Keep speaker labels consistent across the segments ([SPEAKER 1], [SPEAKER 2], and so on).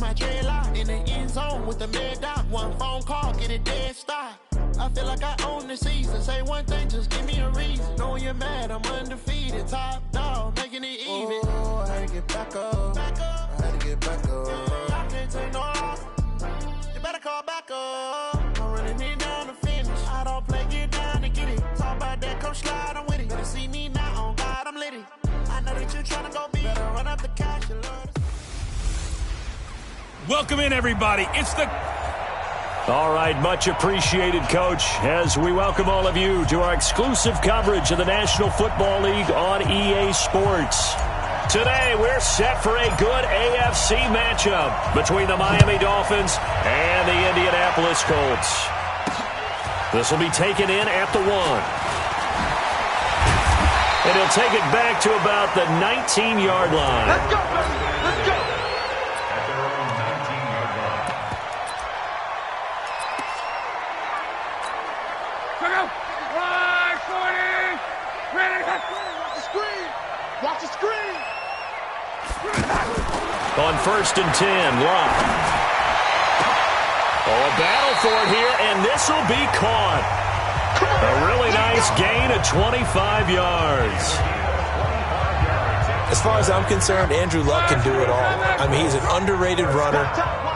[SPEAKER 1] my dreadlock in the end zone with the mad dot. One phone call, get it dead stop. I feel like I own the season. Say one thing, just give me a reason. Knowing you're mad, I'm undefeated. Top dog, making it even. Oh, I had to get back up. I had to get back up. I can't take no loss. You better call back up. I'm running it down to finish. I don't play, get down to get it. Talk about that, come slide, I'm with it. Better see me now, on God, I'm litty. I know that you're trying to go big. Better run up the cash, you love to...
[SPEAKER 2] Welcome in, everybody. It's the...
[SPEAKER 3] All right, much appreciated, Coach, as we welcome all of you to our exclusive coverage of the National Football League on EA Sports. Today, we're set for a good AFC matchup between the Miami Dolphins and the Indianapolis Colts. This will be taken in at the 1. And he'll take it back to about the 19-yard line.
[SPEAKER 4] Let's go, buddy. Let's go.
[SPEAKER 1] Watch the screen!
[SPEAKER 3] On 1st and 10, Locke. Oh, a battle for it here, and this will be caught. A really nice gain of 25 yards.
[SPEAKER 5] As far as I'm concerned, Andrew Luck can do it all. I mean, he's an underrated runner,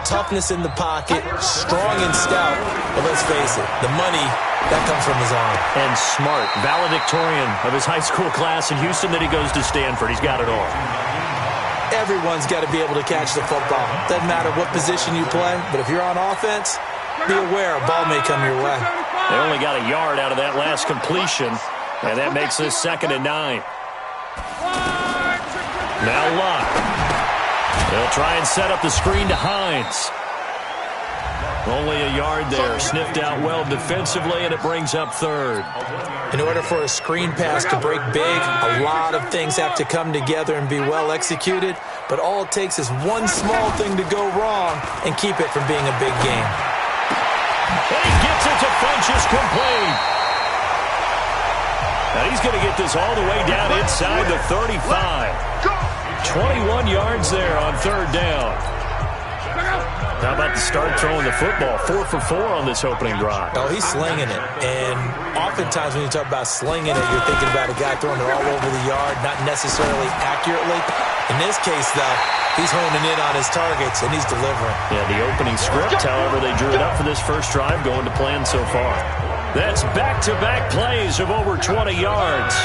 [SPEAKER 5] toughness in the pocket, strong and stout. But let's face it, the money, that comes from his arm.
[SPEAKER 3] And smart, valedictorian of his high school class in Houston, then he goes to Stanford. He's got it all.
[SPEAKER 5] Everyone's got to be able to catch the football. Doesn't matter what position you play, but if you're on offense, be aware a ball may come your way.
[SPEAKER 3] They only got a yard out of that last completion, and that makes this 2nd and 9. Now Luck. They'll try and set up the screen to Hines. Only a yard there, sniffed out well defensively, and it brings up 3rd.
[SPEAKER 5] In order for a screen pass to break big, a lot of things have to come together and be well executed, but all it takes is one small thing to go wrong and keep it from being a big game.
[SPEAKER 3] And he gets it to Funchess complete. Now he's going to get this all the way down inside the 35. 21 yards there on 3rd down. How about the start throwing the football? 4 for 4 on this opening drive.
[SPEAKER 5] Oh, he's slinging it. And oftentimes when you talk about slinging it, you're thinking about a guy throwing it all over the yard, not necessarily accurately. In this case, though, he's honing in on his targets, and he's delivering.
[SPEAKER 3] Yeah, the opening script, however, they drew it up for this first drive, going to plan so far. That's back-to-back plays of over 20 yards.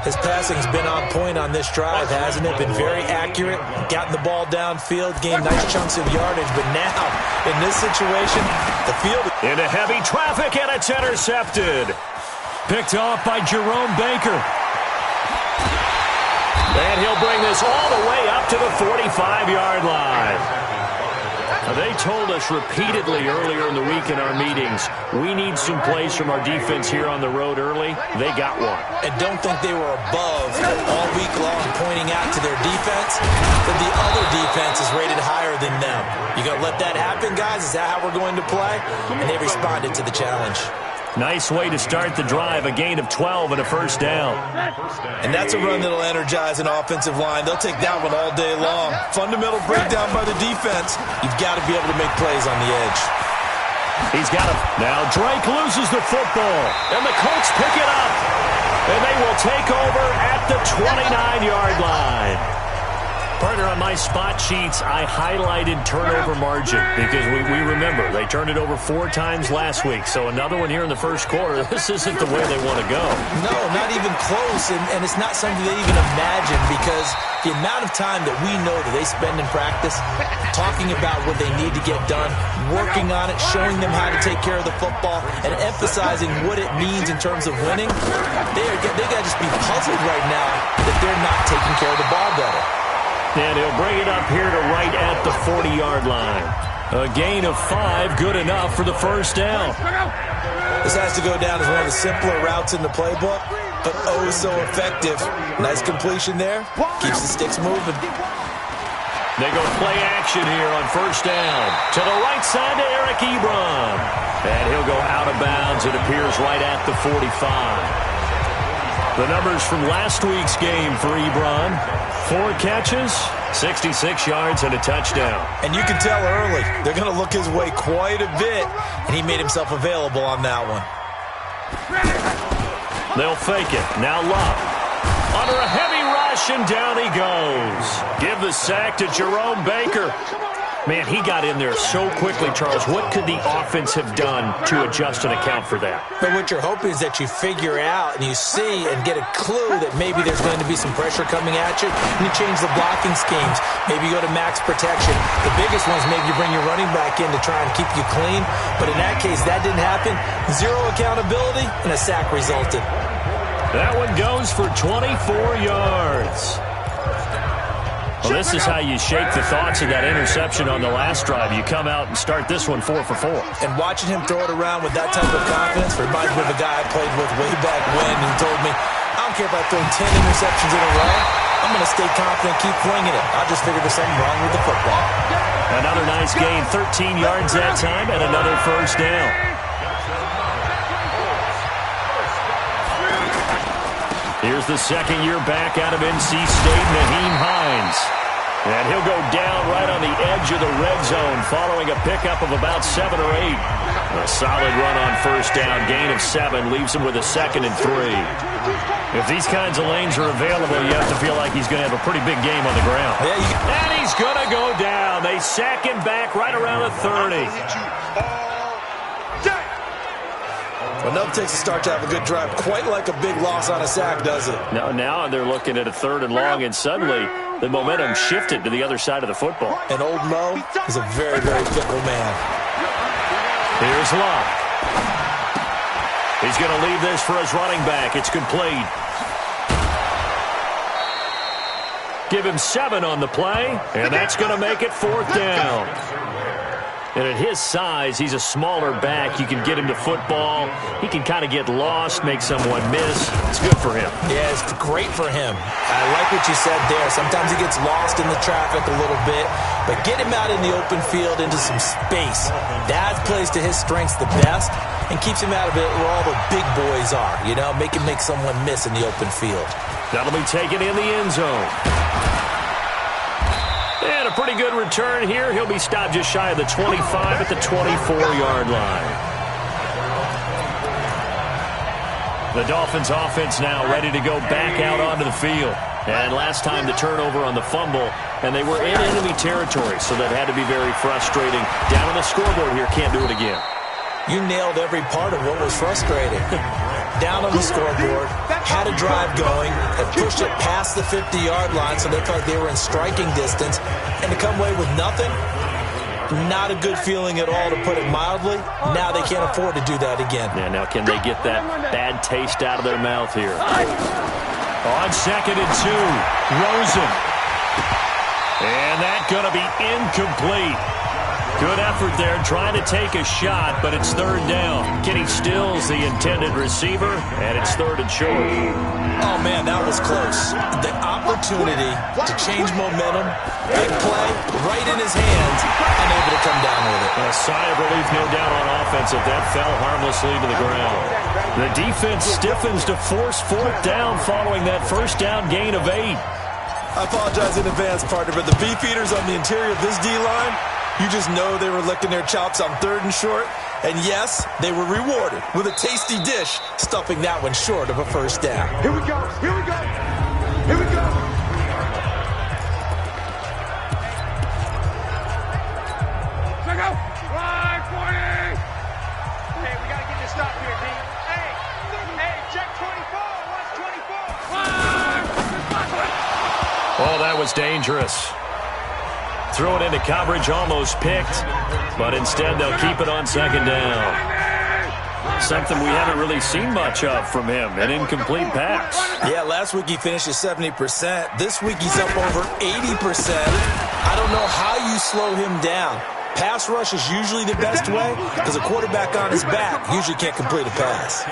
[SPEAKER 5] His passing's been on point on this drive, hasn't it? Been very accurate, gotten the ball downfield, gained nice chunks of yardage. But now, in this situation, the field...
[SPEAKER 3] Into heavy traffic, and it's intercepted. Picked off by Jerome Baker. And he'll bring this all the way up to the 45-yard line. Now, they told us repeatedly earlier in the week in our meetings, we need some plays from our defense here on the road early. They got one.
[SPEAKER 5] And don't think they were above all week long pointing out to their defense that the other defense is rated higher than them. You going to let that happen, guys? Is that how we're going to play? And they responded to the challenge.
[SPEAKER 3] Nice way to start the drive, a gain of 12 and a 1st down.
[SPEAKER 5] And that's a run that'll energize an offensive line. They'll take that one all day long. Fundamental breakdown by the defense. You've got to be able to make plays on the edge.
[SPEAKER 3] He's got it. Now Drake loses the football, and the Colts pick it up. And they will take over at the 29-yard line. Partner, on my spot sheets, I highlighted turnover margin because we remember they turned it over 4 times last week. So another one here in the first quarter. This isn't the way they want to go.
[SPEAKER 5] No, not even close. And it's not something they even imagine because the amount of time that we know that they spend in practice talking about what they need to get done, working on it, showing them how to take care of the football, and emphasizing what it means in terms of winning, they got to just be puzzled right now that they're not taking care of the ball better.
[SPEAKER 3] And he'll bring it up here to right at the 40-yard line. A gain of 5, good enough for the 1st down.
[SPEAKER 5] This has to go down as one of the simpler routes in the playbook, but oh so effective. Nice completion there. Keeps the sticks moving.
[SPEAKER 3] They go play action here on 1st down. To the right side to Eric Ebron. And he'll go out of bounds. It appears right at the 45. The numbers from last week's game for Ebron. 4 catches, 66 yards, and a touchdown.
[SPEAKER 5] And you can tell early, they're going to look his way quite a bit, and he made himself available on that one.
[SPEAKER 3] They'll fake it. Now Love. Under a heavy rush, and down he goes. Give the sack to Jerome Baker. Man, he got in there so quickly, Charles. What could the offense have done to adjust and account for that?
[SPEAKER 5] But what you're hoping is that you figure out and you see and get a clue that maybe there's going to be some pressure coming at you, and you change the blocking schemes. Maybe you go to max protection. The biggest one is maybe you bring your running back in to try and keep you clean. But in that case, that didn't happen. 0 accountability, and a sack resulted.
[SPEAKER 3] That one goes for 24 yards. Well, this is how you shake the thoughts of that interception on the last drive. You come out and start this one 4 for 4.
[SPEAKER 5] And watching him throw it around with that type of confidence reminds me of a guy I played with way back when who told me, I don't care if I throw 10 interceptions in a row. I'm going to stay confident, keep flinging it. I just figured there's something wrong with the football.
[SPEAKER 3] Another nice gain, 13 yards that time, and another first down. Here's the second-year back out of NC State, Naheem Hines. And he'll go down right on the edge of the red zone following a pickup of about 7 or 8. A solid run on first down, gain of 7, leaves him with a 2nd and 3. If these kinds of lanes are available, you have to feel like he's going to have a pretty big game on the ground. And he's going to go down. They sack him back right around the 30.
[SPEAKER 5] Well, no takes a start to have a good drive, quite like a big loss on a sack, does it?
[SPEAKER 3] Now they're looking at a 3rd and long, and suddenly the momentum shifted to the other side of the football.
[SPEAKER 5] And old Mo is a very, very fickle man.
[SPEAKER 3] Here's Love. He's going to leave this for his running back. It's complete. Give him 7 on the play, and that's going to make it 4th down. And at his size, he's a smaller back. You can get him to football. He can kind of get lost, make someone miss. It's good for him.
[SPEAKER 5] Yeah, it's great for him. I like what you said there. Sometimes he gets lost in the traffic a little bit, but get him out in the open field into some space. That plays to his strengths the best and keeps him out of it where all the big boys are. You know, make someone miss in the open field.
[SPEAKER 3] That'll be taken in the end zone. And a pretty good return here. He'll be stopped just shy of the 25 at the 24-yard line. The Dolphins offense now ready to go back out onto the field. And last time the turnover on the fumble, and they were in enemy territory, so that had to be very frustrating. Down on the scoreboard here, can't do it again.
[SPEAKER 5] You nailed every part of what was frustrating. Down on the scoreboard, had a drive going, had pushed it past the 50-yard line so they felt like they were in striking distance, and to come away with nothing, not a good feeling at all, to put it mildly. Now they can't afford to do that again.
[SPEAKER 3] Yeah, now can they get that bad taste out of their mouth here? On 2nd and 2, Rosen. And that's going to be incomplete. Good effort there, trying to take a shot, but it's 3rd down. Kenny Stills, the intended receiver, and it's 3rd and short.
[SPEAKER 5] Oh, man, that was close. The opportunity to change momentum, big play, right in his hands, unable to come down with it.
[SPEAKER 3] A sigh of relief, no doubt, on offense if that fell harmlessly to the ground. The defense stiffens to force 4th down following that first down gain of 8.
[SPEAKER 5] I apologize in advance, partner, but the beefeaters on the interior of this D-line, you just know they were licking their chops on 3rd and short. And yes, they were rewarded with a tasty dish, stuffing that one short of a first down.
[SPEAKER 4] Here we go. Here we go. Here we go. Check out. Line 40. Hey, we got to get this stop here, D. Hey, check 24. What's 24?
[SPEAKER 3] Oh, that was dangerous. Throw it into coverage, almost picked, but instead they'll keep it on 2nd down. Something we haven't really seen much of from him, an incomplete pass.
[SPEAKER 5] Yeah, last week he finished at 70%. This week he's up over 80%. I don't know how you slow him down. Pass rush is usually the best way because a quarterback on his back usually can't complete a pass.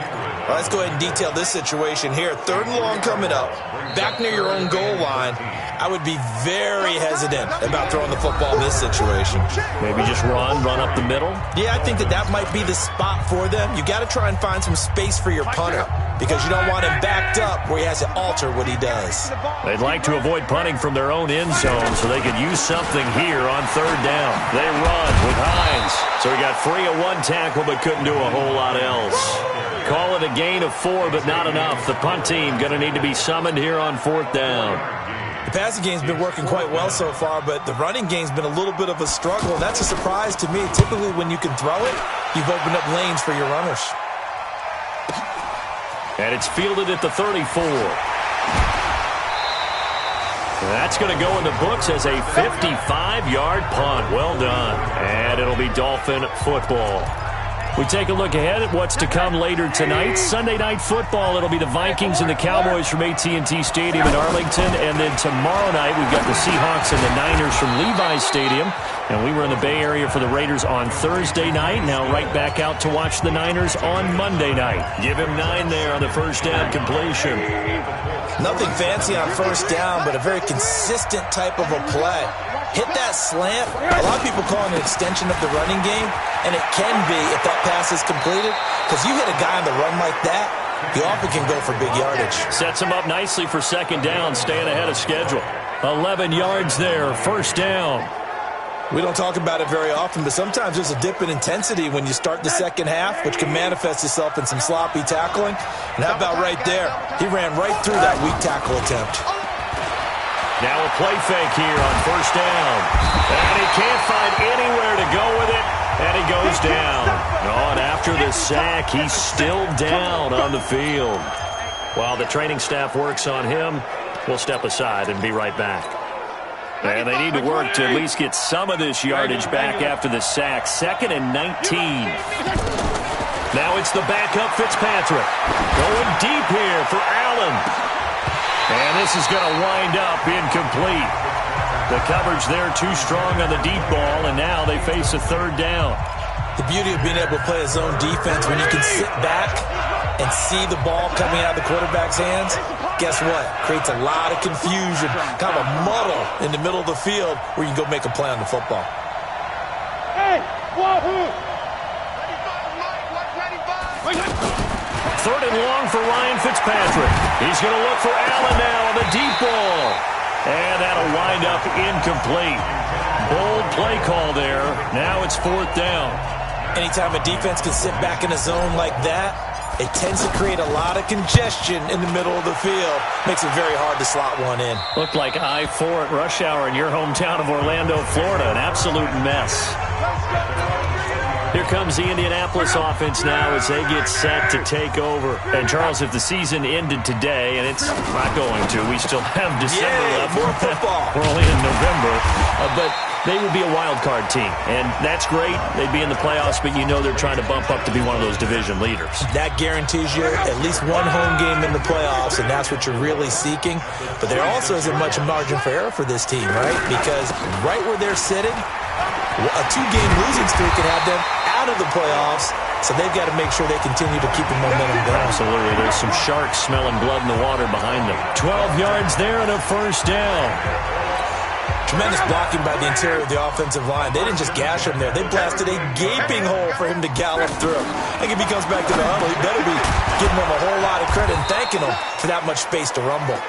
[SPEAKER 5] Well, let's go ahead and detail this situation here. 3rd and long coming up. Back near your own goal line. I would be very hesitant about throwing the football in this situation.
[SPEAKER 3] Maybe just run up the middle?
[SPEAKER 5] Yeah, I think that might be the spot for them. You got to try and find some space for your punter because you don't want him backed up where he has to alter what he does.
[SPEAKER 3] They'd like to avoid punting from their own end zone so they could use something here on 3rd down. They run with Hines. So he got free of 1 tackle but couldn't do a whole lot else. Call it a gain of 4, but not enough. The punt team going to need to be summoned here on 4th down.
[SPEAKER 5] The passing game's been working quite well so far, but the running game's been a little bit of a struggle. That's a surprise to me. Typically, when you can throw it, you've opened up lanes for your runners.
[SPEAKER 3] And it's fielded at the 34. That's going to go in the books as a 55-yard punt. Well done. And it'll be Dolphin football. We take a look ahead at what's to come later tonight. Sunday Night Football, it'll be the Vikings and the Cowboys from AT&T Stadium in Arlington. And then tomorrow night, we've got the Seahawks and the Niners from Levi's Stadium. And we were in the Bay Area for the Raiders on Thursday night. Now right back out to watch the Niners on Monday night. Give him 9 there on the first down completion.
[SPEAKER 5] Nothing fancy on first down, but a very consistent type of a play. Hit that slant. A lot of people call it an extension of the running game, and it can be if that pass is completed, because you hit a guy on the run like that, he often can go for big yardage.
[SPEAKER 3] Sets him up nicely for 2nd down, staying ahead of schedule. 11 yards there, first down.
[SPEAKER 5] We don't talk about it very often, but sometimes there's a dip in intensity when you start the second half, which can manifest itself in some sloppy tackling. And how about right there? He ran right through that weak tackle attempt.
[SPEAKER 3] Now a play fake here on first down. And he can't find anywhere to go with it, and he goes down. Oh, and after the sack, he's still down on the field. While the training staff works on him, we'll step aside and be right back. And they need to work to at least get some of this yardage back after the sack. 2nd and 19. Now it's the backup Fitzpatrick. Going deep here for Allen. And this is going to wind up incomplete. The coverage there too strong on the deep ball, and now they face a 3rd down.
[SPEAKER 5] The beauty of being able to play a zone defense when you can sit back and see the ball coming out of the quarterback's hands, guess what? Creates a lot of confusion, kind of a muddle in the middle of the field where you can go make a play on the football.
[SPEAKER 4] Hey, wahoo!
[SPEAKER 3] 3rd and long for Ryan Fitzpatrick. He's going to look for Allen now on the deep ball. And that'll wind up incomplete. Bold play call there. Now it's 4th down.
[SPEAKER 5] Anytime a defense can sit back in a zone like that, it tends to create a lot of congestion in the middle of the field. Makes it very hard to slot one in.
[SPEAKER 3] Looked like I-4 at rush hour in your hometown of Orlando, Florida. An absolute mess. Here comes the Indianapolis offense now as they get set to take over. And, Charles, if the season ended today, and it's not going to, we still have December left.
[SPEAKER 5] More football.
[SPEAKER 3] We're only in November. But they would be a wild card team. And that's great. They'd be in the playoffs, but you know they're trying to bump up to be one of those division leaders.
[SPEAKER 5] That guarantees you at least one home game in the playoffs, and that's what you're really seeking. But there also isn't much margin for error for this team, right? Because right where they're sitting, a 2-game losing streak could have them out of the playoffs, so they've got to make sure they continue to keep the momentum going.
[SPEAKER 3] Absolutely. There's some sharks smelling blood in the water behind them. 12 yards there and a first down.
[SPEAKER 5] Tremendous blocking by the interior of the offensive line. They didn't just gash him there. They blasted a gaping hole for him to gallop through. I think if he comes back to the huddle, he better be giving them a whole lot of credit and thanking them for that much space to rumble.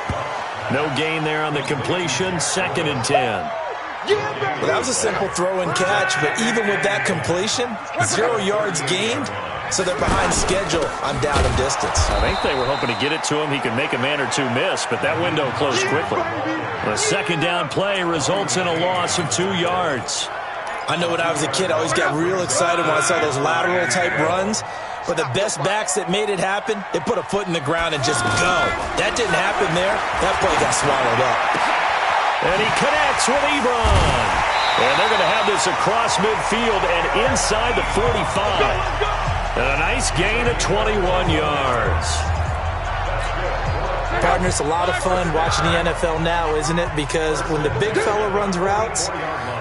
[SPEAKER 3] No gain there on the completion. 2nd and 10.
[SPEAKER 5] Well, that was a simple throw and catch, but even with that completion, 0 yards gained, so they're behind schedule on down and distance.
[SPEAKER 3] I think they were hoping to get it to him. He could make a man or two miss, but that window closed quickly. The 2nd down play results in a loss of 2 yards.
[SPEAKER 5] I know when I was a kid, I always got real excited when I saw those lateral type runs. But the best backs that made it happen, they put a foot in the ground and just go. That didn't happen there. That play got swallowed up.
[SPEAKER 3] And he connects with Ebron. And they're going to have this across midfield and inside the 45. And a nice gain of 21 yards.
[SPEAKER 5] Partner, it's a lot of fun watching the NFL now, isn't it? Because when the big fella runs routes,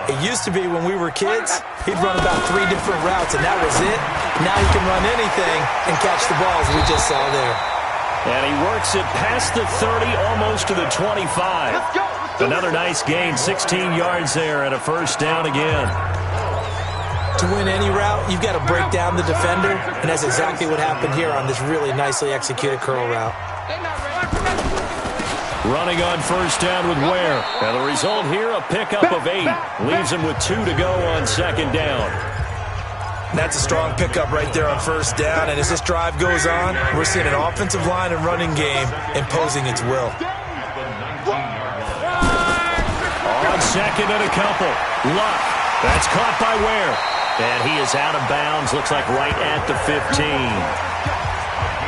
[SPEAKER 5] It used to be when we were kids, he'd run about 3 different routes, and that was it. Now he can run anything and catch the balls we just saw there.
[SPEAKER 3] And he works it past the 30, almost to the 25. Another nice gain, 16 yards there and a first down again.
[SPEAKER 5] To win any route, you've got to break down the defender, and that's exactly what happened here on this really nicely executed curl route.
[SPEAKER 3] Running on first down with Ware. And the result here, a pickup of 8. Leaves him with 2 to go on second down.
[SPEAKER 5] That's a strong pickup right there on first down, and as this drive goes on, we're seeing an offensive line and running game imposing its will.
[SPEAKER 3] On second and a couple. Luck. That's caught by Ware. And he is out of bounds. Looks like right at the 15.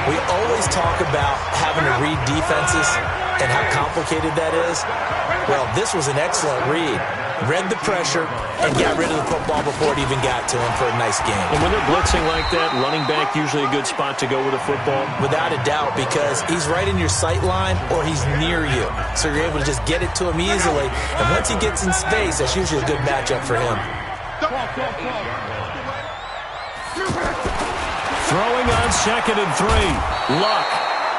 [SPEAKER 5] We always talk about having to read defenses and how complicated that is. Well, this was an excellent read. Read the pressure and got rid of the football before it even got to him for a nice game.
[SPEAKER 3] And when they're blitzing like that, running back usually a good spot to go with a football?
[SPEAKER 5] Without a doubt, because he's right in your sight line or he's near you. So you're able to just get it to him easily. And once he gets in space, that's usually a good matchup for him.
[SPEAKER 3] Throwing on second and 3. Luck.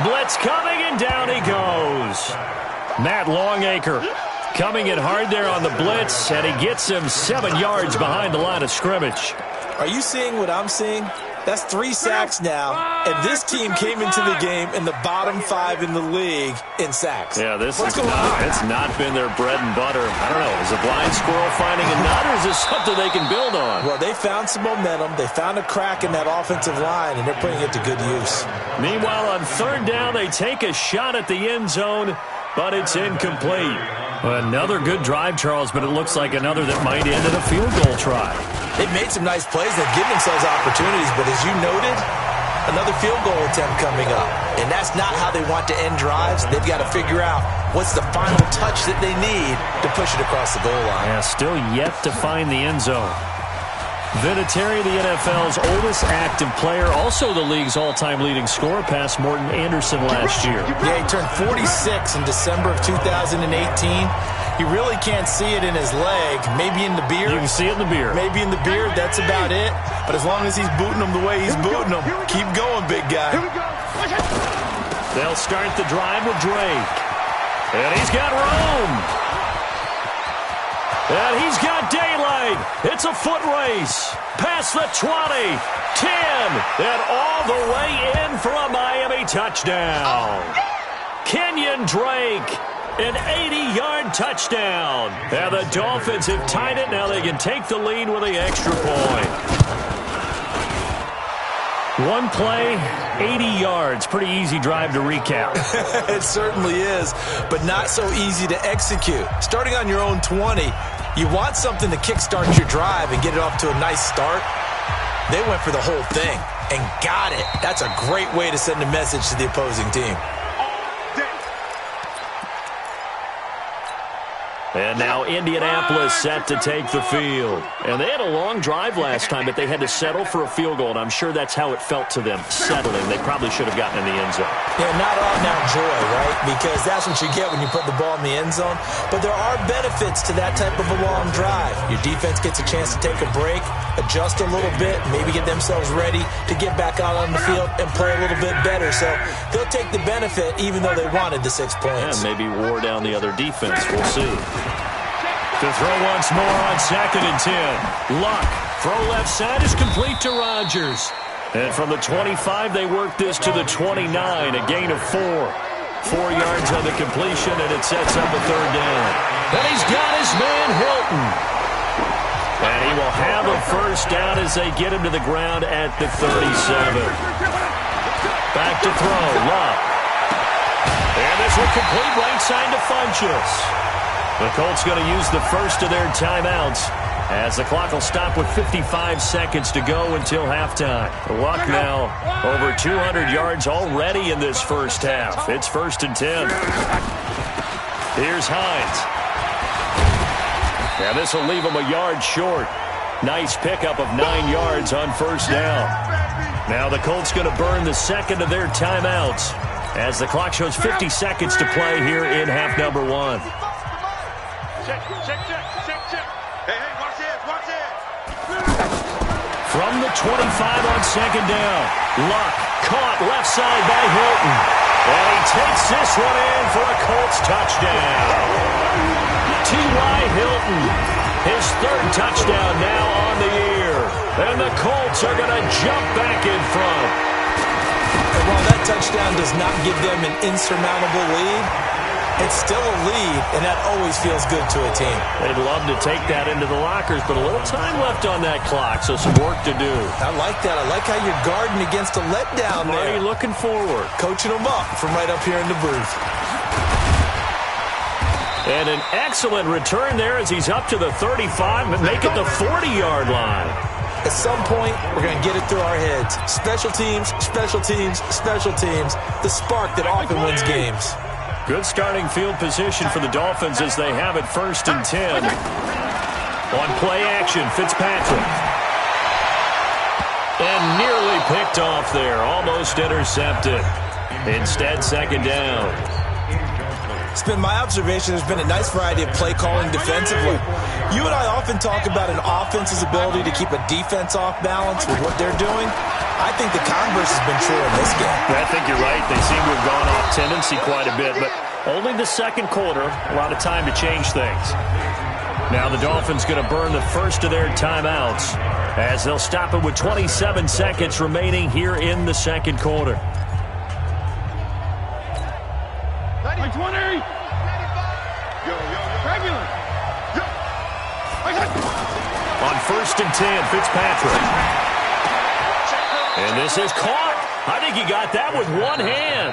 [SPEAKER 3] Blitz coming, and down he goes. Matt Longacre coming in hard there on the blitz, and he gets him 7 yards behind the line of scrimmage.
[SPEAKER 5] Are you seeing what I'm seeing? That's 3 sacks now, and this team came into the game in the bottom 5 in the league in sacks.
[SPEAKER 3] Yeah, it's not been their bread and butter. I don't know, is a blind squirrel finding a nut, or is this something they can build on?
[SPEAKER 5] Well, they found some momentum. They found a crack in that offensive line, and they're putting it to good use.
[SPEAKER 3] Meanwhile, on third down, they take a shot at the end zone, but it's incomplete. Another good drive, Charles, but it looks like another that might end in a field goal try.
[SPEAKER 5] They've made some nice plays. They've given themselves opportunities, but as you noted, another field goal attempt coming up. And that's not how they want to end drives. They've got to figure out what's the final touch that they need to push it across the goal line.
[SPEAKER 3] Yeah, still yet to find the end zone. Vinatieri, the NFL's oldest active player, also the league's all-time leading scorer, past Morton Anderson last year.
[SPEAKER 5] Yeah, he turned 46 in December of 2018. You really can't see it in his leg. Maybe in the beard.
[SPEAKER 3] You can see it in the beard.
[SPEAKER 5] Maybe in the beard, that's about it. But as long as he's booting them the way he's booting them, keep going, big guy.
[SPEAKER 3] They'll start the drive with Drake. And he's got room. And he's got daylight. It's a foot race. Past the 20, 10, and all the way in for a Miami touchdown. Kenyon Drake, an 80-yard touchdown. And the Dolphins have tied it. Now they can take the lead with the extra point. One play, 80 yards. Pretty easy drive to recap.
[SPEAKER 5] It certainly is, but not so easy to execute. Starting on your own 20, you want something to kickstart your drive and get it off to a nice start. They went for the whole thing and got it. That's a great way to send a message to the opposing team.
[SPEAKER 3] And now Indianapolis set to take the field. And they had a long drive last time, but they had to settle for a field goal, and I'm sure that's how it felt to them, settling. They probably should have gotten in the end zone.
[SPEAKER 5] Yeah, not all now joy, right? Because that's what you get when you put the ball in the end zone. But there are benefits to that type of a long drive. Your defense gets a chance to take a break, adjust a little bit, maybe get themselves ready to get back out on the field and play a little bit better. So they'll take the benefit even though they wanted the 6 points.
[SPEAKER 3] And maybe wore down the other defense. We'll see. To throw once more on second and 10. Luck. Throw left side is complete to Rodgers. And from the 25, they work this to the 29, a gain of 4. 4 yards on the completion, and it sets up a third down. And he's got his man Hilton. And he will have a first down as they get him to the ground at the 37. Back to throw. Luck. And this will complete right side to Funchess. The Colts going to use the first of their timeouts as the clock will stop with 55 seconds to go until halftime. Luck now over 200 yards already in this first half. It's 1st and 10. Here's Hines. And this will leave him a yard short. Nice pickup of 9 yards on first down. Now the Colts going to burn the second of their timeouts as the clock shows 50 seconds to play here in half number 1.
[SPEAKER 4] Check. Hey, watch this, watch this.
[SPEAKER 3] From the 25 on second down. Luck caught left side by Hilton. And he takes this one in for a Colts touchdown. T.Y. Hilton, his third touchdown now on the year. And the Colts are going to jump back in front.
[SPEAKER 5] And while that touchdown does not give them an insurmountable lead, it's still a lead, and that always feels good to a team.
[SPEAKER 3] They'd love to take that into the lockers, but a little time left on that clock, so some work to do.
[SPEAKER 5] I like that. I like how you're guarding against a letdown there.
[SPEAKER 3] Marty looking forward.
[SPEAKER 5] Coaching them up from right up here in the booth.
[SPEAKER 3] And an excellent return there as he's up to the 35, but make it the 40-yard line.
[SPEAKER 5] At some point, we're going to get it through our heads. Special teams, special teams, special teams. The spark that often wins games.
[SPEAKER 3] Good starting field position for the Dolphins as they have it 1st and 10. On play action, Fitzpatrick. And nearly picked off there. Almost intercepted. Instead, second down.
[SPEAKER 5] It's been my observation there's been a nice variety of play calling defensively. You and I often talk about an offense's ability to keep a defense off balance with what they're doing. I think the converse has been true in this game.
[SPEAKER 3] I think you're right. They seem to have gone off tendency quite a bit, but only the second quarter, a lot of time to change things. Now the Dolphins going to burn the first of their timeouts as they'll stop it with 27 seconds remaining here in the second quarter.
[SPEAKER 4] 20.
[SPEAKER 3] On 1st and 10, Fitzpatrick. And this is caught. I think he got that with one hand.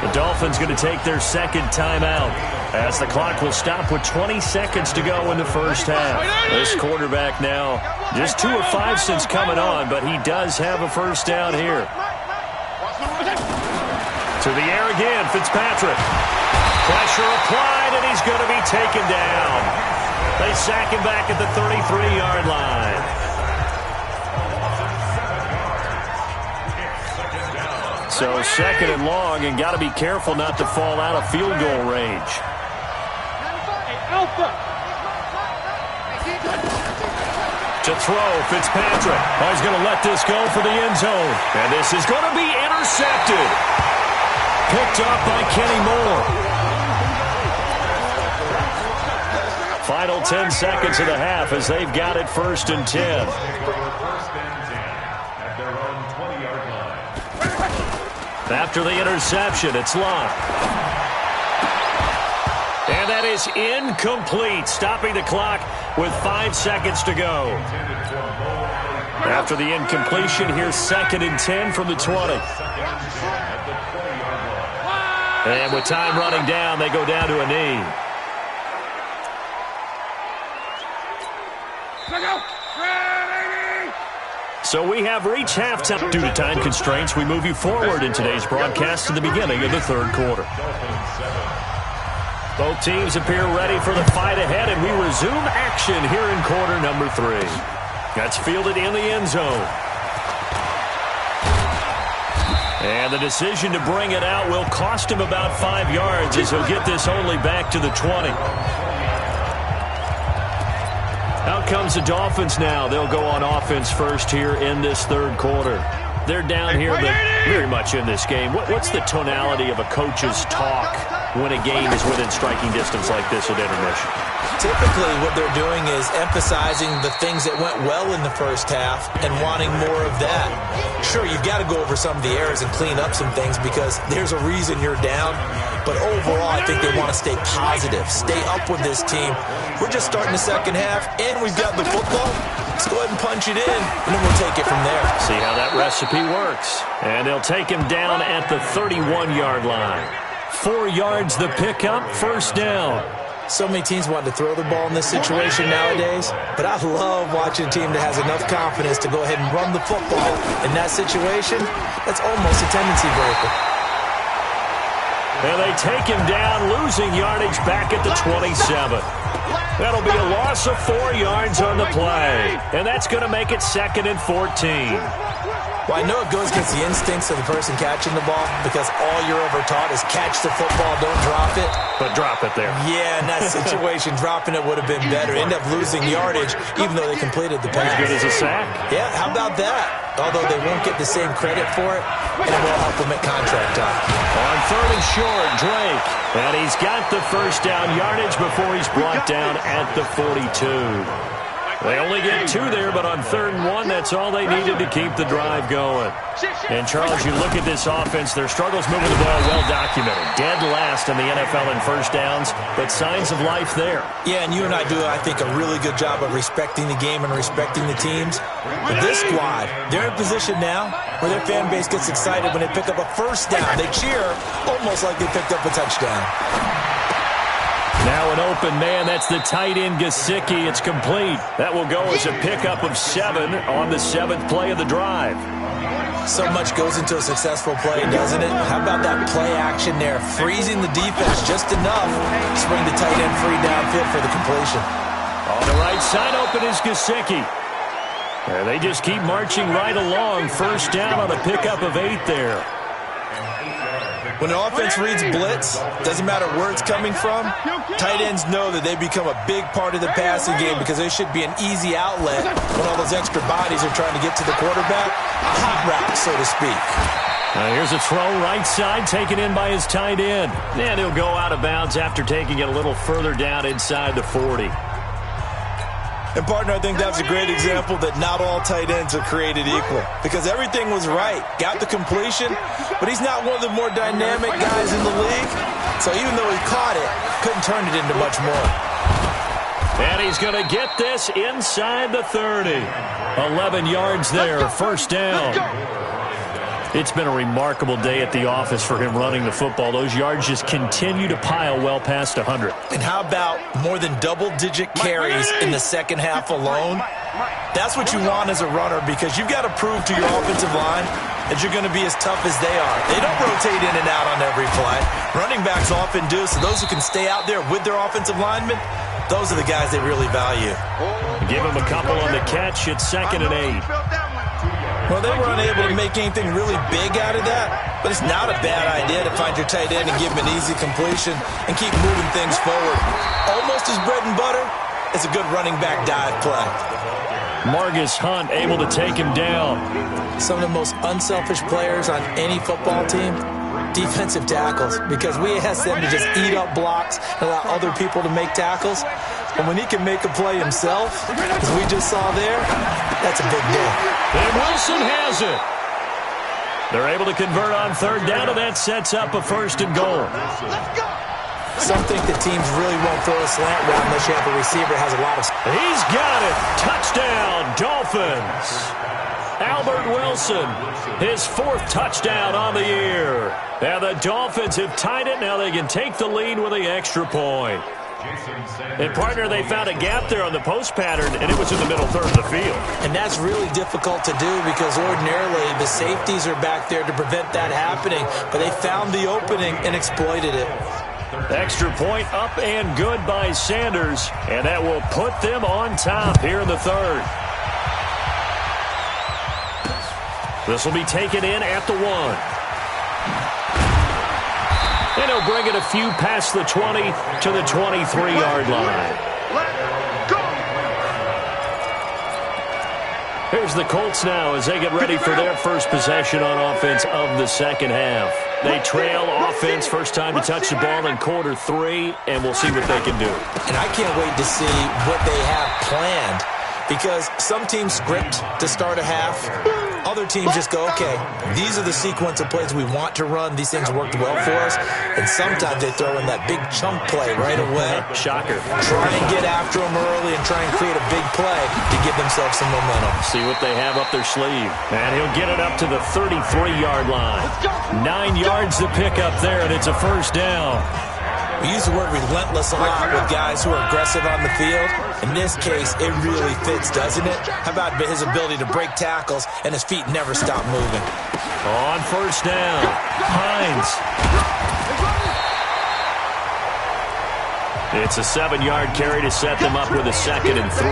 [SPEAKER 3] The Dolphins going to take their second timeout as the clock will stop with 20 seconds to go in the first half. This quarterback now just 2 of 5 since coming on, but he does have a first down here. To the air again, Fitzpatrick. Pressure applied, and he's going to be taken down. They sack him back at the 33-yard line. So second and long, and got to be careful not to fall out of field goal range. To throw, Fitzpatrick. Oh, he's going to let this go for the end zone. And this is going to be intercepted. Picked up by Kenny Moore. Final 10 seconds of the half as they've got it 1st and 10. After the interception, it's Luck. And that is incomplete, stopping the clock with 5 seconds to go. After the incompletion, here's 2nd and 10 from the 20. And with time running down, they go down to a knee. So we have reached halftime. Due to time constraints, we move you forward in today's broadcast to the beginning of the third quarter. Both teams appear ready for the fight ahead, and we resume action here in quarter number 3. That's fielded in the end zone. And the decision to bring it out will cost him about 5 yards as he'll get this only back to the 20. Out comes the Dolphins now. They'll go on offense first here in this third quarter. They're down here, but very much in this game. What's the tonality of a coach's talk when a game is within striking distance like this at intermission?
[SPEAKER 5] Typically, what they're doing is emphasizing the things that went well in the first half and wanting more of that. Sure, you've got to go over some of the errors and clean up some things because there's a reason you're down. But overall, I think they want to stay positive, stay up with this team. We're just starting the second half, and we've got the football. Let's go ahead and punch it in, and then we'll take it from there.
[SPEAKER 3] See how that recipe works. And they'll take him down at the 31-yard line. 4 yards the pickup, first down.
[SPEAKER 5] So many teams want to throw the ball in this situation nowadays, but I love watching a team that has enough confidence to go ahead and run the football. In that situation, that's almost a tendency breaker.
[SPEAKER 3] And they take him down, losing yardage back at the 27. That'll be a loss of 4 yards on the play. And that's going to make it 2nd and 14.
[SPEAKER 5] Well, I know it goes against the instincts of the person catching the ball because all you're ever taught is catch the football, don't drop it.
[SPEAKER 3] But drop it there.
[SPEAKER 5] Yeah, in that situation, dropping it would have been better. End up losing yardage even though they completed the pass.
[SPEAKER 3] As good as a sack.
[SPEAKER 5] Yeah, how about that? Although they won't get the same credit for it, and it will help them at contract time.
[SPEAKER 3] On 3rd and short, Drake. And he's got the first down yardage before he's brought down at the 42. They only get 2 there, but on 3rd and 1, that's all they needed to keep the drive going. And, Charles, you look at this offense, their struggles moving the ball well documented. Dead last in the NFL in first downs, but signs of life there.
[SPEAKER 5] Yeah, and you and I do, I think, a really good job of respecting the game and respecting the teams. But this squad, they're in a position now where their fan base gets excited when they pick up a first down. They cheer almost like they picked up a touchdown.
[SPEAKER 3] Now an open man, that's the tight end Gesicki. It's complete. That will go as a pickup of 7 on the 7th play of the drive.
[SPEAKER 5] So much goes into a successful play, doesn't it? How about that play action there? Freezing the defense just enough to bring the tight end free downfield for the completion.
[SPEAKER 3] On the right side open is Gesicki. And they just keep marching right along. First down on a pickup of 8 there.
[SPEAKER 5] When an offense reads blitz, doesn't matter where it's coming from, tight ends know that they become a big part of the passing game because they should be an easy outlet when all those extra bodies are trying to get to the quarterback. A hot route, so to speak.
[SPEAKER 3] Here's a throw right side taken in by his tight end. And he'll go out of bounds after taking it a little further down inside the 40.
[SPEAKER 5] And, partner, I think that's a great example that not all tight ends are created equal because everything was right. Got the completion, but he's not one of the more dynamic guys in the league. So even though he caught it, couldn't turn it into much more.
[SPEAKER 3] And he's going to get this inside the 30. 11 yards there, first down. It's been a remarkable day at the office for him running the football. Those yards just continue to pile well past 100.
[SPEAKER 5] And how about more than double-digit carries in the second half alone? That's what you want as a runner because you've got to prove to your offensive line that you're going to be as tough as they are. They don't rotate in and out on every play. Running backs often do, so those who can stay out there with their offensive linemen, those are the guys they really value.
[SPEAKER 3] Give him a couple on the catch. It's 2nd and 8.
[SPEAKER 5] Well, they were unable to make anything really big out of that, but it's not a bad idea to find your tight end and give him an easy completion and keep moving things forward. Almost as bread and butter as a good running back dive play.
[SPEAKER 3] Margus Hunt able to take him down.
[SPEAKER 5] Some of the most unselfish players on any football team, defensive tackles, because we ask them to just eat up blocks and allow other people to make tackles. And when he can make a play himself, as we just saw there, that's a big deal.
[SPEAKER 3] And Wilson has it. They're able to convert on 3rd down, and that sets up a 1st and goal.
[SPEAKER 5] Some think that teams really won't throw a slant route unless you have a receiver that has a lot of...
[SPEAKER 3] He's got it. Touchdown, Dolphins. Albert Wilson, his 4th touchdown on the year. And the Dolphins have tied it. Now they can take the lead with the extra point. And, partner, they found a gap there on the post pattern, and it was in the middle 3rd of the field.
[SPEAKER 5] And that's really difficult to do because ordinarily the safeties are back there to prevent that happening. But they found the opening and exploited it.
[SPEAKER 3] Extra point up and good by Sanders, and that will put them on top here in the 3rd. This will be taken in at the 1. And he'll bring it a few past the 20 to the 23-yard line. Here's the Colts now as they get ready for their first possession on offense of the second half. They trail offense, first time to touch the ball in quarter 3, and we'll see what they can do.
[SPEAKER 5] And I can't wait to see what they have planned because some teams script to start a half. Other teams just go, okay, these are the sequence of plays we want to run. These things worked well for us. And sometimes they throw in that big chunk play right away.
[SPEAKER 3] Shocker.
[SPEAKER 5] Try and get after them early and try and create a big play to give themselves some momentum.
[SPEAKER 3] See what they have up their sleeve. And he'll get it up to the 33-yard line. 9 yards to pick up there, and it's a first down.
[SPEAKER 5] We use the word relentless a lot with guys who are aggressive on the field. In this case, it really fits, doesn't it? How about his ability to break tackles and his feet never stop moving?
[SPEAKER 3] On first down, Hines. It's a 7-yard carry to set them up with a 2nd and 3.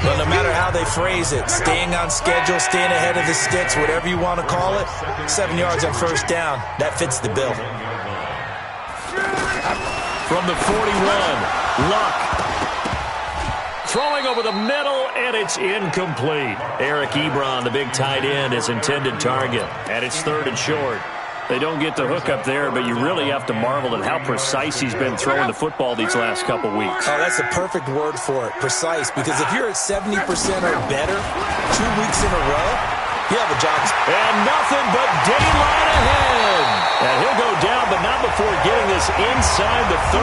[SPEAKER 5] Well, no matter how they phrase it, staying on schedule, staying ahead of the sticks, whatever you want to call it, 7 yards on first down, that fits the bill.
[SPEAKER 3] From the 41, Luck. Throwing over the middle, and it's incomplete. Eric Ebron, the big tight end, is intended target, and it's 3rd and short. They don't get the hook up there, but you really have to marvel at how precise he's been throwing the football these last couple weeks.
[SPEAKER 5] Oh, that's a perfect word for it, precise, because if you're at 70% or better 2 weeks in a row, you have a job.
[SPEAKER 3] And nothing but daylight ahead. And he'll go down, but not before getting this inside the 30.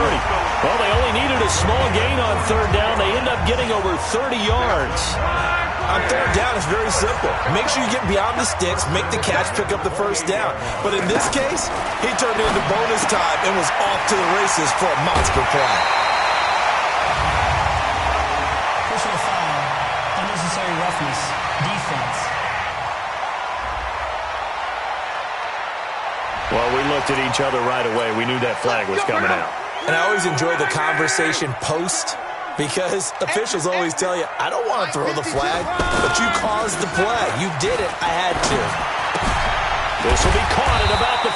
[SPEAKER 3] Well, they only needed a small gain on 3rd down. They end up getting over 30 yards.
[SPEAKER 5] On 3rd down, it's very simple. Make sure you get beyond the sticks, make the catch, pick up the first down. But in this case, he turned into bonus time and was off to the races for a monster play.
[SPEAKER 6] Personal foul, unnecessary roughness, defense.
[SPEAKER 3] Well, we looked at each other right away. We knew that flag was coming out.
[SPEAKER 5] And I always enjoy the conversation post, because officials always tell you, I don't want to throw the flag, but you caused the play. You did it. I had to.
[SPEAKER 3] This will be caught at about the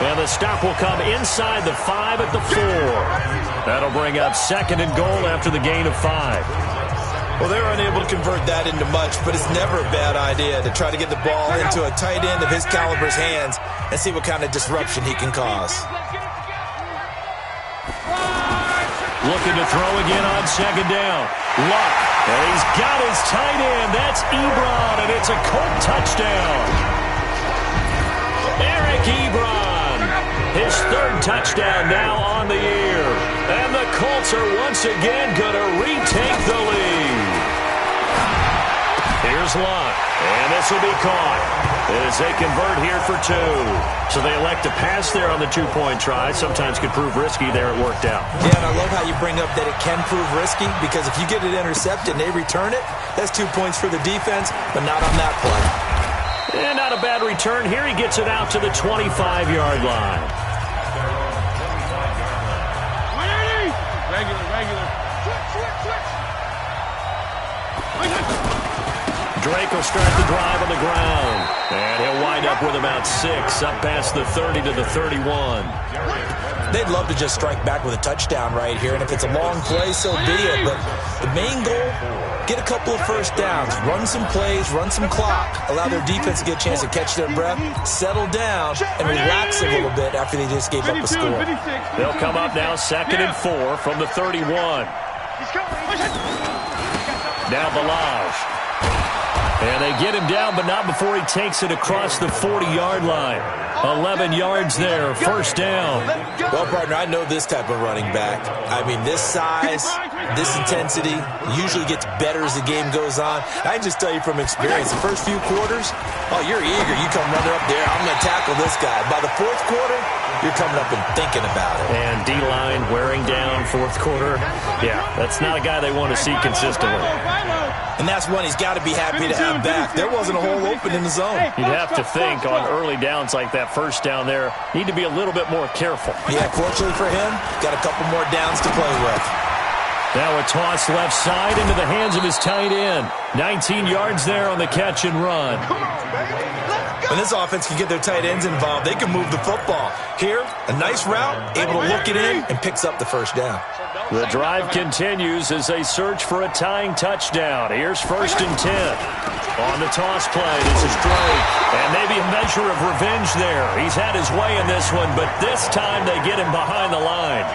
[SPEAKER 3] 5. And the stop will come inside the 5 at the 4. That'll bring up 2nd and goal after the gain of 5.
[SPEAKER 5] Well, they were unable to convert that into much, but it's never a bad idea to try to get the ball into a tight end of his caliber's hands and see what kind of disruption he can cause.
[SPEAKER 3] Looking to throw again on 2nd down. Luck. And he's got his tight end. That's Ebron, and it's a Colt touchdown. Eric Ebron. His 3rd touchdown now on the year. And the Colts are once again going to retake the lead. Here's Luck. And this will be caught as they convert here for 2. So they elect to pass there on the 2-point try. Sometimes could prove risky. There it worked out.
[SPEAKER 5] Yeah, and I love how you bring up that it can prove risky, because if you get it intercepted and they return it, that's 2 points for the defense, but not on that play.
[SPEAKER 3] And not a bad return. Here he gets it out to the 25-yard line.
[SPEAKER 4] Regular.
[SPEAKER 3] Drake will start the drive on the ground. And he'll wind up with about 6, up past the 30 to the 31.
[SPEAKER 5] They'd love to just strike back with a touchdown right here, and if it's a long play, so be it. But the main goal, get a couple of first downs, run some plays, run some clock, allow their defense to get a chance to catch their breath, settle down, and relax a little bit after they just gave up a score.
[SPEAKER 3] They'll come up now 2nd and 4 from the 31. Now Balaj. And they get him down, but not before he takes it across the 40-yard line. 11 yards there, first down.
[SPEAKER 5] Well, partner, I know this type of running back. I mean, this size, this intensity usually gets better as the game goes on. I can just tell you from experience, the first few quarters, oh, you're eager. You come running up there, I'm going to tackle this guy. By the 4th quarter, you're coming up and thinking about it.
[SPEAKER 3] And D-line wearing down 4th quarter. Yeah, that's not a guy they want to see consistently.
[SPEAKER 5] And that's one he's got to be happy to have back. There wasn't a hole open in the zone.
[SPEAKER 3] You'd have to think on early downs like that first down there, need to be a little bit more careful.
[SPEAKER 5] Yeah, fortunately for him, got a couple more downs to play with.
[SPEAKER 3] Now a toss left side into the hands of his tight end. 19 yards there on the catch and run.
[SPEAKER 5] When this offense can get their tight ends involved, they can move the football. Here, a nice route, able to look it in, and picks up the first down.
[SPEAKER 3] The drive continues as they search for a tying touchdown. Here's 1st and 10. On the toss play, this is Drake. And maybe a measure of revenge there. He's had his way in this one, but this time they get him behind the line.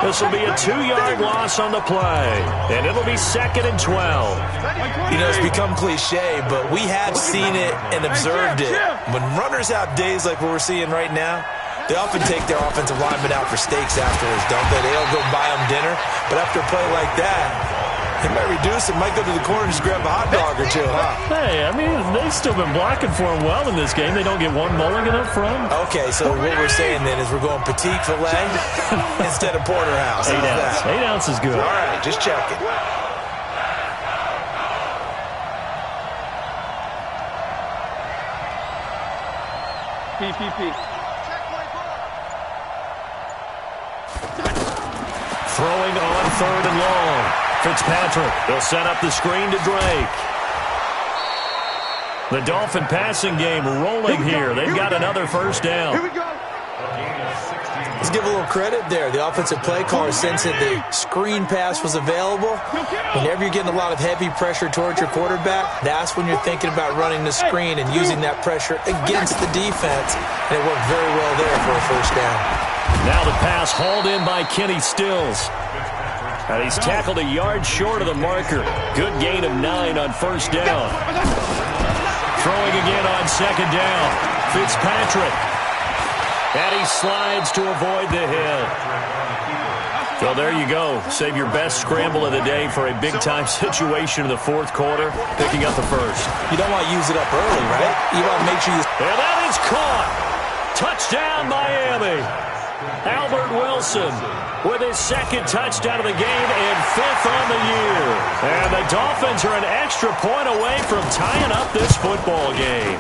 [SPEAKER 3] This will be a 2-yard loss on the play, and it'll be 2nd and 12.
[SPEAKER 5] You know, it's become cliche, but we have seen it and observed it. When runners have days like what we're seeing right now, they often take their offensive linemen out for steaks afterwards, don't they? They don't go buy them dinner, but after a play like that, they might reduce it, might go to the corner and just grab a hot dog or two, huh?
[SPEAKER 3] Hey, I mean, they've still been blocking for him well in this game. They don't get one mulligan up front.
[SPEAKER 5] Okay, so what we're saying then is we're going petite filet instead of porterhouse.
[SPEAKER 3] 8 ounce. 8 ounce is good.
[SPEAKER 5] All right, just checking.
[SPEAKER 4] PPP.
[SPEAKER 3] Throwing on 3rd and long. Fitzpatrick, they'll set up the screen to Drake. The Dolphin passing game rolling here. They've got another first down.
[SPEAKER 4] Here we go.
[SPEAKER 5] Let's give a little credit there. The offensive play caller sensed that the screen pass was available. Whenever you're getting a lot of heavy pressure towards your quarterback, that's when you're thinking about running the screen and using that pressure against the defense. And it worked very well there for a first down.
[SPEAKER 3] Now the pass hauled in by Kenny Stills. And he's tackled a yard short of the marker. Good gain of 9 on first down. Throwing again on 2nd down. Fitzpatrick. And he slides to avoid the hit. Well, there you go. Save your best scramble of the day for a big-time situation in the 4th quarter, picking up the first.
[SPEAKER 5] You don't want to use it up early, right? You want to make sure you...
[SPEAKER 3] And that is caught. Touchdown, Miami. Albert Wilson with his 2nd touchdown of the game and 5th on the year. And the Dolphins are an extra point away from tying up this football game.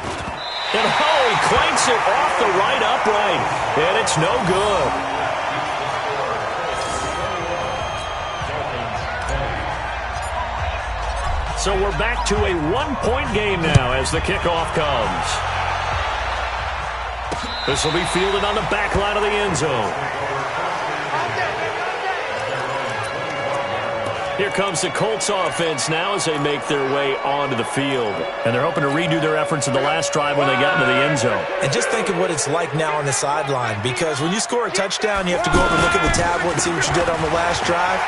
[SPEAKER 3] And he clanks it off the right upright, and it's no good. So we're back to a 1-point game now as the kickoff comes. This will be fielded on the back line of the end zone. Here comes the Colts offense now as they make their way onto the field. And they're hoping to redo their efforts in the last drive when they got into the end zone.
[SPEAKER 5] And just think of what it's like now on the sideline, because when you score a touchdown, you have to go over and look at the tablet and see what you did on the last drive.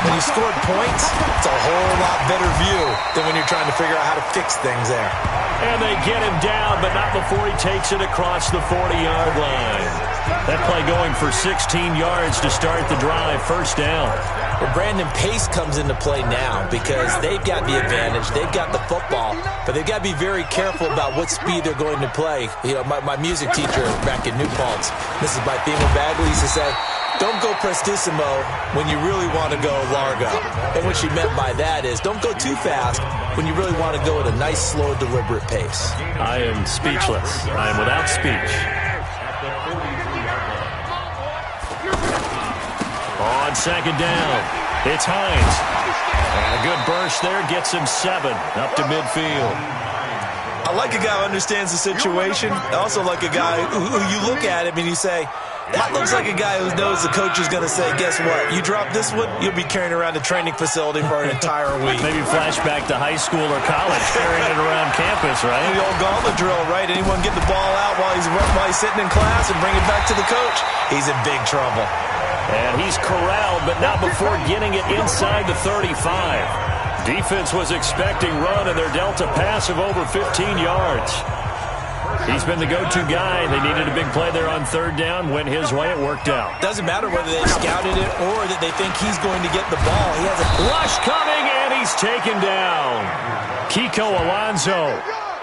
[SPEAKER 5] When you scored points, it's a whole lot better view than when you're trying to figure out how to fix things there.
[SPEAKER 3] And they get him down, but not before he takes it across the 40-yard line. That play going for 16 yards to start the drive, first down.
[SPEAKER 5] Well, Brandon, pace comes into play now because they've got the advantage. They've got the football, but they've got to be very careful about what speed they're going to play. You know, my music teacher back in New Paltz, Mrs. Bythema Bagley, used to say, don't go prestissimo when you really want to go largo. And what she meant by that is don't go too fast when you really want to go at a nice, slow, deliberate pace.
[SPEAKER 3] I am speechless. I am without speech. On 2nd down, it's Hines. And a good burst there gets him 7 up to midfield.
[SPEAKER 5] I like a guy who understands the situation. I also like a guy who you look at him and you say, that looks like a guy who knows the coach is going to say, guess what? You drop this one, you'll be carrying around a training facility for an entire week.
[SPEAKER 3] Maybe flashback to high school or college, carrying it around campus, right?
[SPEAKER 5] The old gauntlet drill, right? Anyone get the ball out while he's sitting in class and bring it back to the coach? He's in big trouble.
[SPEAKER 3] And he's corralled, but not before getting it inside the 35. Defense was expecting run, and they're dealt a pass of over 15 yards. He's been the go-to guy. They needed a big play there on 3rd down. Went his way. It worked out.
[SPEAKER 5] Doesn't matter whether they scouted it or that they think he's going to get the ball. He has a
[SPEAKER 3] rush coming, and he's taken down. Kiko Alonso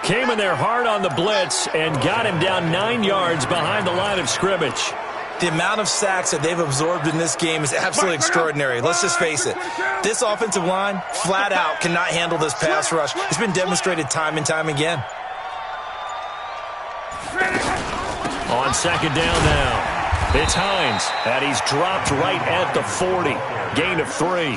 [SPEAKER 3] came in there hard on the blitz and got him down 9 yards behind the line of scrimmage.
[SPEAKER 5] The amount of sacks that they've absorbed in this game is absolutely extraordinary. Let's just face it. This offensive line, flat out, cannot handle this pass rush. It's been demonstrated time and time again.
[SPEAKER 3] On 2nd down now, it's Hines, and he's dropped right at the 40. Gain of 3.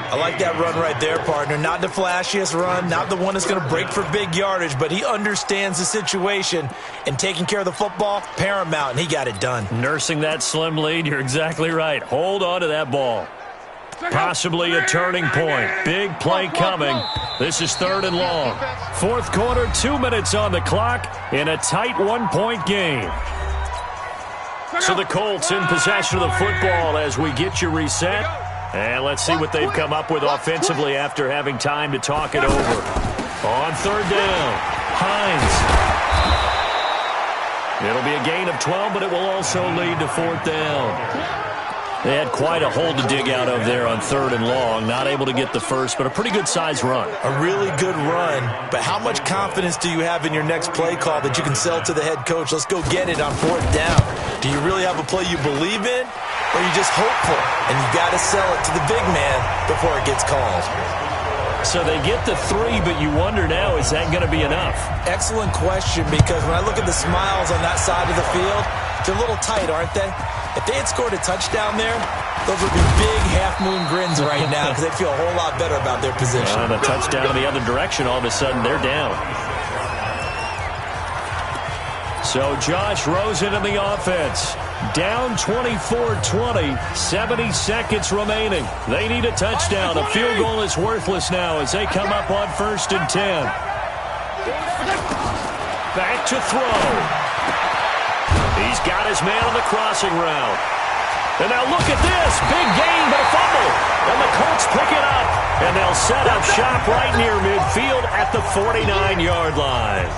[SPEAKER 5] I like that run right there, partner. Not the flashiest run, not the one that's going to break for big yardage, but he understands the situation, and taking care of the football, paramount, and he got it done.
[SPEAKER 3] Nursing that slim lead, you're exactly right. Hold on to that ball. Possibly a turning point. Big play coming. This is 3rd and long. 4th quarter, 2 minutes on the clock in a tight 1-point game. So the Colts in possession of the football as we get you reset. And let's see what they've come up with offensively after having time to talk it over. On 3rd down, Hines. It'll be a gain of 12, but it will also lead to 4th down. They had quite a hole to dig out of there on 3rd and long. Not able to get the first, but a pretty good-sized run.
[SPEAKER 5] A really good run, but how much confidence do you have in your next play call that you can sell to the head coach? Let's go get it on 4th down. Do you really have a play you believe in, or are you just hopeful? And you got to sell it to the big man before it gets called.
[SPEAKER 3] So they get the 3, but you wonder now, is that going to be enough?
[SPEAKER 5] Excellent question, because when I look at the smiles on that side of the field, They're a little tight, aren't they? If they had scored a touchdown there, those would be big half-moon grins right now because they'd feel a whole lot better about their position.
[SPEAKER 3] And a touchdown in the other direction, all of a sudden they're down. So Josh Rosen in the offense. Down 24-20, 70 seconds remaining. They need a touchdown. A field goal is worthless now as they come up on 1st and 10. Back to throw. He's got his man on the crossing route. And now look at this. Big gain, but a fumble. And the Colts pick it up. And they'll set up shop right near midfield at the 49-yard line.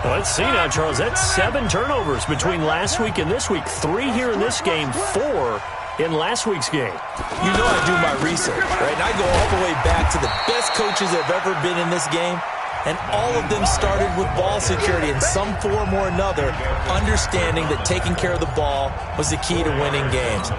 [SPEAKER 3] Let's see now, Charles. That's 7 turnovers between last week and this week. 3 here in this game, 4 in last week's game.
[SPEAKER 5] You know I do my research, right? And I go all the way back to the best coaches that have ever been in this game. And all of them started with ball security in some form or another, understanding that taking care of the ball was the key to winning games.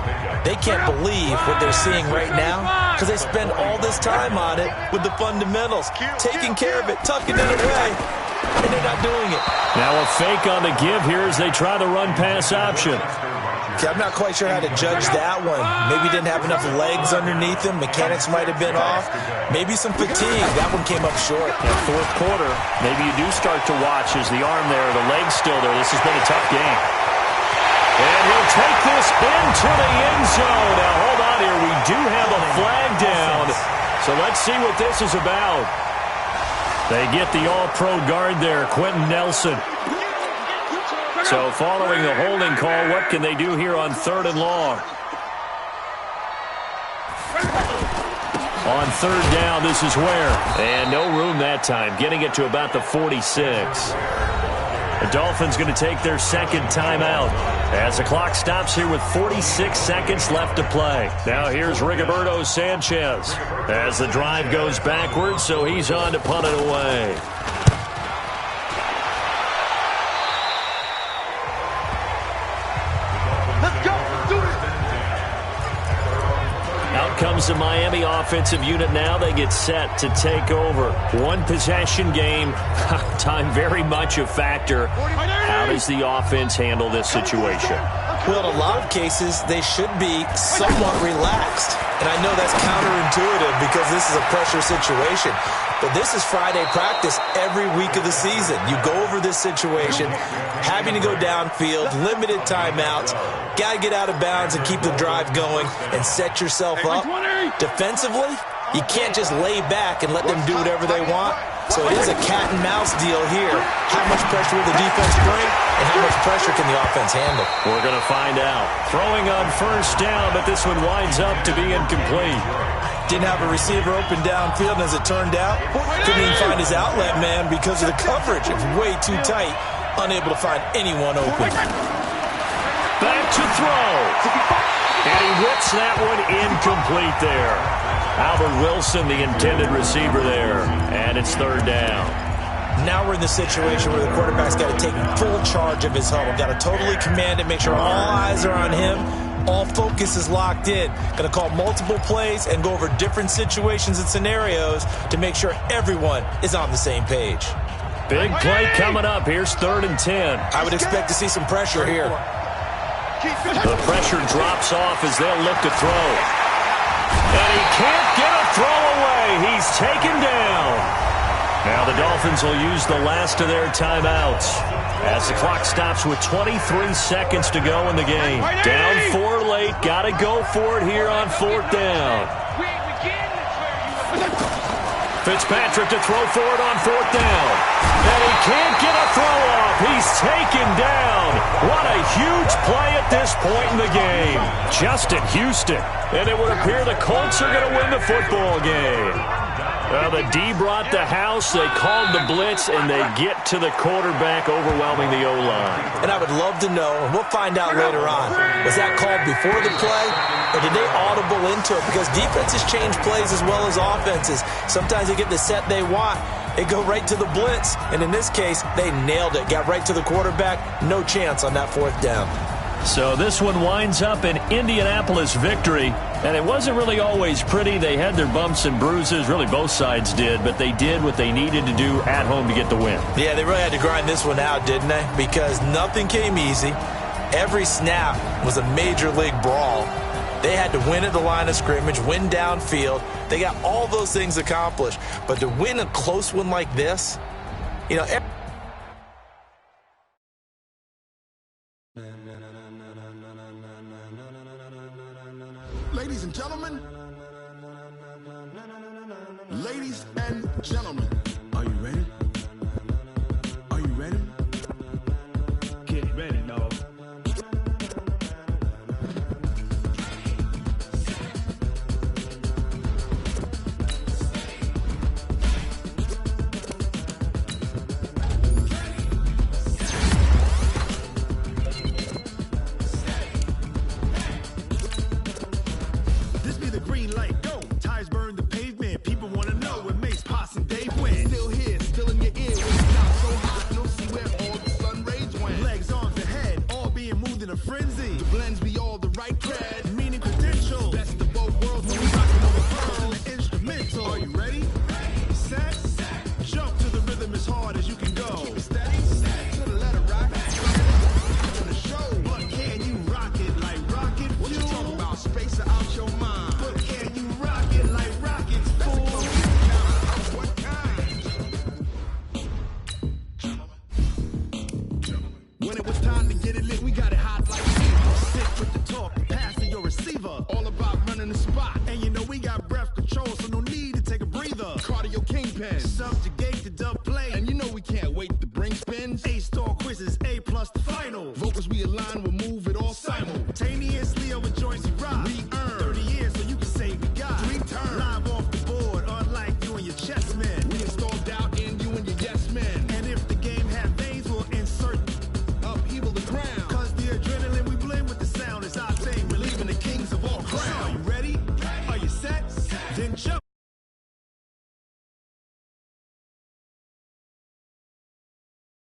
[SPEAKER 5] They can't believe what they're seeing right now because they spend all this time on it with the fundamentals, taking care of it, tucking it away, and they're not doing it.
[SPEAKER 3] Now a fake on the give here as they try the run-pass option.
[SPEAKER 5] Okay, I'm not quite sure how to judge that one. Maybe he didn't have enough legs underneath him. Mechanics might have been off. Maybe some fatigue. That one came up short.
[SPEAKER 3] Yeah, 4th quarter, maybe you do start to watch as the arm there, the leg's still there. This has been a tough game. And he'll take this into the end zone. Now, hold on here. We do have a flag down. So let's see what this is about. They get the all-pro guard there, Quentin Nelson. So following the holding call, what can they do here on 3rd and long? On 3rd down, this is where. And no room that time, getting it to about the 46. The Dolphins going to take their 2nd timeout as the clock stops here with 46 seconds left to play. Now here's Rigoberto Sanchez as the drive goes backwards, so he's on to punt it away. Comes the Miami offensive unit now. They get set to take over. 1 possession game. Time very much a factor. How does the offense handle this situation?
[SPEAKER 5] Well, in a lot of cases, they should be somewhat relaxed. And I know that's counterintuitive because this is a pressure situation. But this is Friday practice every week of the season. You go over this situation, having to go downfield, limited timeouts, got to get out of bounds and keep the drive going and set yourself up. Defensively, you can't just lay back and let them do whatever they want. So it is a cat and mouse deal here. How much pressure will the defense bring and how much pressure can the offense handle?
[SPEAKER 3] We're going to find out. Throwing on 1st down, but this one winds up to be incomplete.
[SPEAKER 5] Didn't have a receiver open downfield, and as it turned out, couldn't even find his outlet man because of the coverage. It's way too tight, unable to find anyone open.
[SPEAKER 3] Back to throw. And he whips that one incomplete there. Albert Wilson, the intended receiver there. And it's 3rd down.
[SPEAKER 5] Now we're in the situation where the quarterback's got to take full charge of his huddle. Got to totally command it, make sure all eyes are on him. All focus is locked in. Going to call multiple plays and go over different situations and scenarios to make sure everyone is on the same page.
[SPEAKER 3] Big play coming up. Here's 3rd and 10.
[SPEAKER 5] I would expect to see some pressure here.
[SPEAKER 3] The pressure drops off as they'll look to throw. And he can't get a throw away. He's taken down. Now the Dolphins will use the last of their timeouts as the clock stops with 23 seconds to go in the game. Down 4 late. Got to go for it here on 4th down. Fitzpatrick to throw for it on 4th down. And he can't get a throw off. He's taken down. What a huge play at this point in the game. Justin Houston. And it would appear the Colts are going to win the football game. The D brought the house. They called the blitz, and they get to the quarterback, overwhelming the O-line.
[SPEAKER 5] And I would love to know, and we'll find out later on, was that called before the play, or did they audible into it? Because defenses change plays as well as offenses. Sometimes they get the set they want. They go right to the blitz, and in this case, they nailed it. Got right to the quarterback. No chance on that 4th down.
[SPEAKER 3] So this one winds up an Indianapolis victory, and it wasn't really always pretty. They had their bumps and bruises. Really, both sides did, but they did what they needed to do at home to get the win.
[SPEAKER 5] Yeah, they really had to grind this one out, didn't they? Because nothing came easy. Every snap was a major league brawl. They had to win at the line of scrimmage, win downfield. They got all those things accomplished. But to win a close one like this, you know,
[SPEAKER 1] Ladies and gentlemen, are you ready? Are you ready?
[SPEAKER 6] Get ready, dog.
[SPEAKER 1] This be the green light, go. Tires burn the pavement. People want to know what makes Poss and Dave win. Still here, still in your ear. When it's not so hot, you'll see where all the sun rays went. Legs, arms, and head, all being moved in a frenzy. The blends be all the right cred, meaning credentials. Best of both worlds when we rockin' on the pearls. The instrumental. Are you ready? Set. Jump to the rhythm as hard as you can go. Keep it steady. To the letter rock. On the show. But can you rock it like rocket fuel? What you talking about? Space out your mind. But can you rock it like rockets, fool? What kind? When it was time to get it lit, we got it hot like fever. Sick with the talk, pass to your receiver. All about running the spot. And you know we got breath control, so no need to take a breather. Cardio kingpin, subjugate the dub play. And you know we can't wait to bring spins. A-star quizzes, A+ the final. Vocals we align